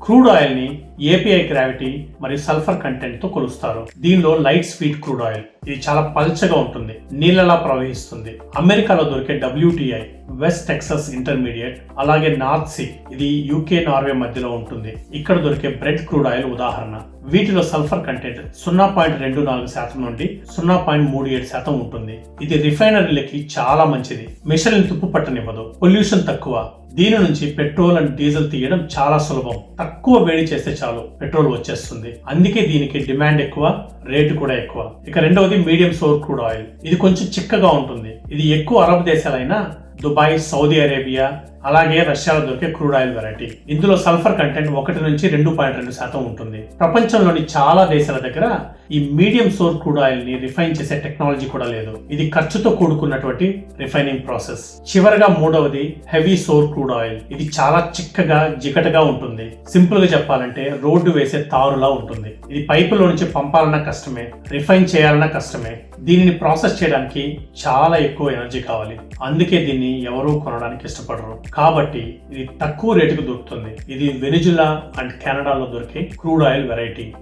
Crude oil ని API gravity మరియు sulphur content తో కొలుస్తారు. దీనిలో లైట్ స్వీట్ క్రూడ్ ఆయిల్, ఇది చాలా పల్చగా ఉంటుంది, నీళ్ళలా ప్రవహిస్తుంది. అమెరికాలో దొరికే WTI వెస్ట్ టెక్సస్ ఇంటర్మీడియట్, అలాగే నార్త్ సీ, ఇది UK నార్వే మధ్యలో ఉంటుంది. ఇక్కడ దొరికే బ్రెడ్ క్రూడ్ ఆయిల్ ఉదాహరణ. వీటిలో సల్ఫర్ కంటెంట్ 0.24% నుండి 0.37% ఉంటుంది. ఇది రిఫైనరీలకి చాలా మంచిది. మిషన్లు తుప్పు పట్టనివ్వదు, పొల్యూషన్ తక్కువ. దీని నుంచి పెట్రోల్ అండ్ డీజిల్ తీయడం చాలా సులభం. తక్కువ వేడి చేస్తే చాలు పెట్రోల్ వచ్చేస్తుంది. అందుకే దీనికి డిమాండ్ ఎక్కువ, రేటు కూడా ఎక్కువ. ఇక రెండవది మీడియం సోర్ క్రూడ్ ఆయిల్. ఇది కొంచెం చిక్కగా ఉంటుంది. ఇది ఎక్కువ అరబ్ దేశాలైన దుబాయ్, సౌదీ అరేబియా, అలాగే రష్యాలో దొరికే క్రూడ్ ఆయిల్ వెరైటీ. ఇందులో సల్ఫర్ కంటెంట్ 1 నుంచి 2.2% ఉంటుంది. ప్రపంచంలోని చాలా దేశాల దగ్గర ఈ మీడియం సోర్ క్రూడ్ ఆయిల్ ని రిఫైన్ చేసే టెక్నాలజీ కూడా లేదు. ఇది ఖర్చుతో కూడుకున్నటువంటి రిఫైనింగ్ ప్రాసెస్. చివరగా మూడవది హెవీ సోర్ క్రూడ్ ఆయిల్. ఇది చాలా చిక్కగా, జిగటగా ఉంటుంది. సింపుల్ గా చెప్పాలంటే రోడ్డు వేసే తారులా ఉంటుంది. ఇది పైపులో నుంచి పంపాలన్నా కష్టమే, రిఫైన్ చేయాలన్నా కష్టమే. దీనిని ప్రాసెస్ చేయడానికి చాలా ఎక్కువ ఎనర్జీ కావాలి. అందుకే దీన్ని ఎవరూ కొనడానికి ఇష్టపడరు. కాబట్టి ఇది తక్కువ రేటుకు దొరుకుతుంది. ఇది వెనిజులా అండ్ కెనడాలో దొరికే క్రూడ్ ఆయిల్ వెరైటీ.